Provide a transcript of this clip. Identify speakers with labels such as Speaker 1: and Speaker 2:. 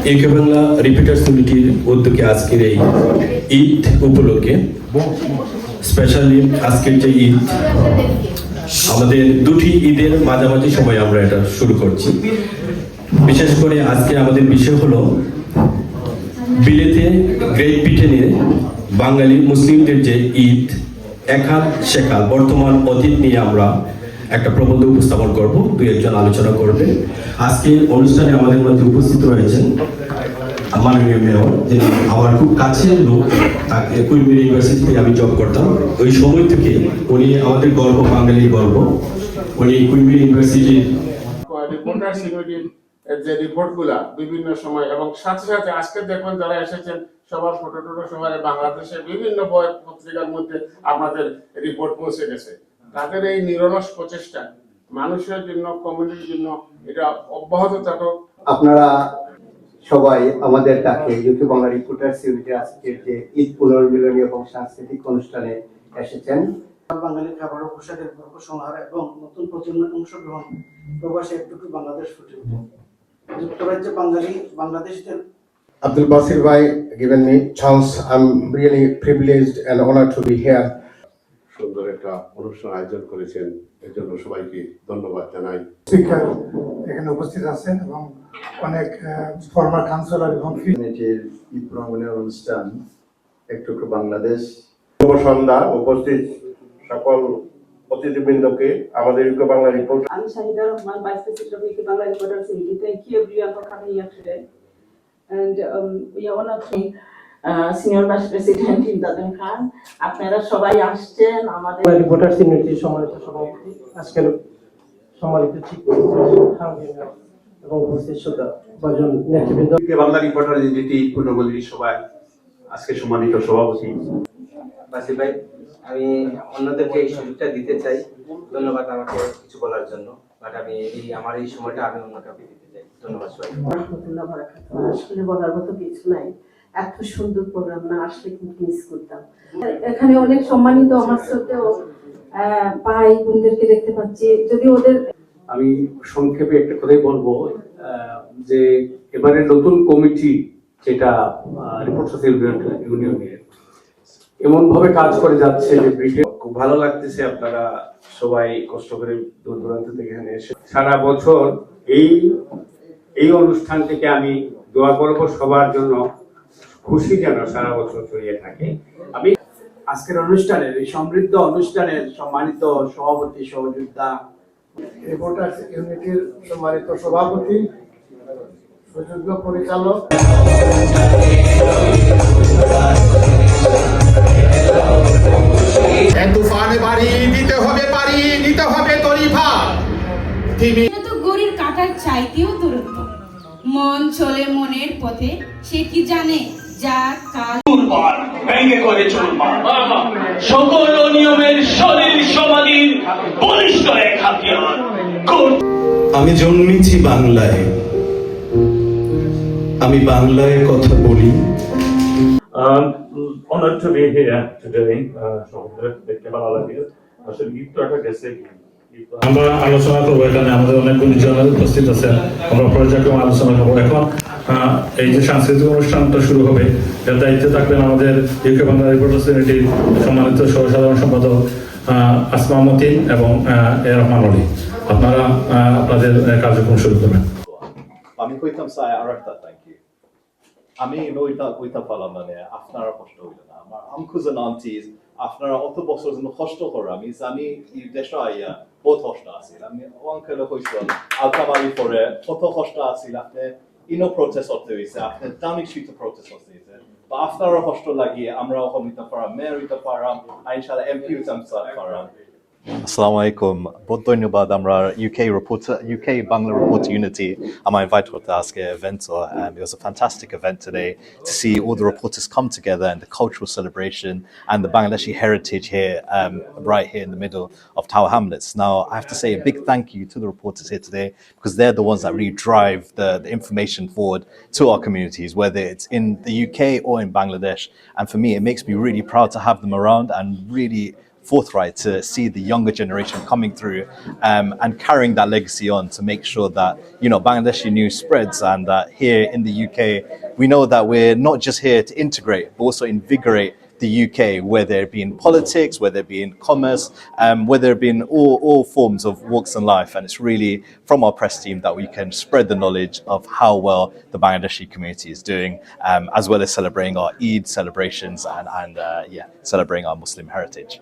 Speaker 1: একে বাংলা রিপিটার্স কমিটির উদ্যোগে আজকের এই ঈদ উপলক্ষে স্পেশালি আজকের যে ঈদ আমাদের দুটি ঈদের মাঝামাঝি সময় আমরা এটা শুরু করছি। বিশেষ করে আজকে আমাদের বিষয় হলো বিলেতে গ্রেট ব্রিটেনে বাঙালি মুসলিমদের যে ঈদ একাল সেকাল বর্তমান অতীত নিয়ে আমরা একটা প্রবন্ধ উপস্থাপন করব, দুই একজন আলোচনা করবে। আজকে অনুষ্ঠানে আমাদের মধ্যে উপস্থিত রয়েছেন মাননীয় মেয়র, যিনি আমার খুব কাছের লোক। তাকে কুইনবেরি ইউনিভার্সিটিতে আমি জব করতাম, ওই সময় থেকে উনি আমাদের গর্ব, বাঙালির গর্ব। উনি কুইনবেরি ইউনিভার্সিটির
Speaker 2: যে রিপোর্টগুলা বিভিন্ন সময় এবং সাথে সাথে আজকে দেখবেন যারা এসেছেন সবার ফটো টটো সবার বাংলাদেশে বিভিন্ন বই পত্রিকার মধ্যে আপনাদের রিপোর্ট পৌঁছে গেছে। তাদের এই নিরলস প্রচেষ্টা মানুষের জন্য, কমিউনিটির জন্য এটা অব্যাহত থাকুক।
Speaker 3: আপনারা সবাই আমাদের ডাকে ইউকে বাংলা রিপোর্টার্স ইউনিটি আজকের যে ঈদ পুনর্মিলনী এবং সাংস্কৃতিক অনুষ্ঠানে এসেছেন।
Speaker 4: বাঙালি খাবার ও পোশাকের উপসংহার এবং নতুন প্রজন্মের অংশগ্রহণ প্রবাসে একটু বাংলাদেশ ফুটে ওঠে। যুক্তরাজ্যে বাংলাদেশিদের
Speaker 5: Abdul Basir Bhai given me chance. I'm really privileged and honored to be here.
Speaker 6: সুন্দর একটা অনুষ্ঠান আয়োজন করেছেন, এর জন্য সবাইকে ধন্যবাদ জানাই।
Speaker 7: স্পিকার এখানে উপস্থিত আছেন এবং অনেক ফরমার কাউন্সিলর এবং
Speaker 8: কমিটির ঈদ পুনর্মিলনী অনুষ্ঠান একটু বাংলাদেশ
Speaker 6: শুভ সন্ধ্যা। উপস্থিত সকল অতিথিবৃন্দকে আমাদের UK Bangla report.
Speaker 9: I'm Shahida Rahman, Vice President of UK Bangla Reporters Committee. Thank you everyone for coming here today. And we are honored to Senior Vice President Imdadin Khan. আপনারা সবাই আসছেন আমাদের
Speaker 4: রিপোর্টার্স ইউনিটির সম্মানিত সভাপতি, আজকের সম্মানিত চিফ এবং উপস্থিত শ্রোতা ভাজন নেতৃবৃন্দ,
Speaker 8: বাংলা রিপোর্টার ইউনিটি পুনর্মিলনী সভায় আজকে সম্মানিত সভাপতি
Speaker 3: বাসির ভাই, আমি অন্যদেরকে এই সুযোগটা দিতে চাই। ধন্যবাদ আমাকে কিছু বলার জন্য, বাট আমি আমার এই সময়টা আমি অন্য কাউকে দিতে চাই। ধন্যবাদ সবাই।
Speaker 9: আসলে বলার মতো কিছু নাই, এত সুন্দর প্রোগ্রাম না আসলে কিন্তু মিস করতাম। এখানে অনেক সম্মানিত আমার শ্রদ্ধেয় ভাই বোনদেরকে দেখতে পাচ্ছি। যদি ওদের
Speaker 10: আমি সংক্ষেপে একটা কথাই বলবো যে এবারে নতুন কমিটি যেটা রিপোর্টার্স ইউনিয়নের এমন ভাবে কাজ করে যাচ্ছে যে ব্রিটেন
Speaker 8: খুব ভালো লাগতেছে। আপনারা সবাই কষ্ট করে দূর দূরান্ত থেকে এখানে এসে সারা বছর এই অনুষ্ঠান থেকে আমি দোয়া করবো সবার জন্য খুশি যেন সারা বছর চলিয়ে থাকে। আমি
Speaker 4: আজকের অনুষ্ঠানের এই সমৃদ্ধ অনুষ্ঠানের সম্মানিত সভাপতি, সহযোদ্ধা,
Speaker 7: রিপোর্টার্স ইউনিটির সম্মানিত সভাপতি, সুযোগ্য পরিচালক,
Speaker 2: তুফানে বাড়ি দিতে হবে, পারি নিতে হবে তরিফা।
Speaker 11: তো গড়ির কাটার চাইতেও দূরত্ব, মন চলে মনের পথে, সে কি জানে যা কাল
Speaker 12: ভেঙে করে চুরমার সকল নিয়মের শরীর সমাধির বলিষ্ঠ এক হাতিয়ার।
Speaker 1: আমি জন্মেছি বাংলায়, আমি বাংলায় কথা বলি।
Speaker 12: Honored to be here today. দেখতে ভালো লাগে। আসলে গীতটা গেছে
Speaker 1: আমরা আলোচনা করবো, এখানে আমাদের অনেকগুলি জন উপস্থিত আছে, আমরা পর্যায়ক্রমে আলোচনা করবো। এখন এই যে সাংস্কৃতিক অনুষ্ঠানটা শুরু হবে, এর দায়িত্বে থাকবেন আমাদের ইউকে বাংলা রিপোর্টার্স ইউনিটির সম্মানিত সহসাধারণ সম্পাদক আসমা মতিন এবং এ রহমান আলী। আপনারা আপনাদের কার্যক্রম শুরু করবেন।
Speaker 8: আমি কইতাম স্যার আর একটা থ্যাংক ইউ। আমি কইতা পারলাম মানে আপনারা কষ্ট হইল না। আমার আঙ্কুলস এন্ড আন্টিজ আপনারা অত বছর জন্য কষ্ট করে আমি দেশে আইয়া বহুত কষ্ট আছিল। আমি অঙ্কেলে কইছিল আলকামারি পরে কত কষ্ট আছিল। আপনি ইনো প্রটেস্ট করতে হয়েছে, আপনি দামিক সুইতে প্রটেস্ট করতে হয়েছে, বা আপনারা কষ্ট লাগিয়ে আমরা ওখানে হইতে পারাম, মেয়র হইতে পারাম, ইনশাআল্লাহ এমপি হইতে পারাম।
Speaker 13: Assalamu alaikum. Both ধন্যবাদ আমরা UK Bangla Reporter Unity. I'm invited to ask an event. It was a fantastic event today to see all the reporters come together and the cultural celebration and the Bangladeshi heritage here, right here in the middle of Tower Hamlets. Now, I have to say a big thank you to the reporters here today because they're the ones that really drive the information forward to our communities, whether it's in the UK or in Bangladesh. And for me, it makes me really proud to have them around and really forthright to see the younger generation coming through and carrying that legacy on to make sure that, you know, Bangladeshi news spreads, and that here in the UK, we know that we're not just here to integrate, but also invigorate the UK, whether it be in politics, whether it be in commerce, whether it be in all forms of walks in life. And it's really from our press team that we can spread the knowledge of how well the Bangladeshi community is doing, as well as celebrating our Eid celebrations and celebrating our Muslim heritage.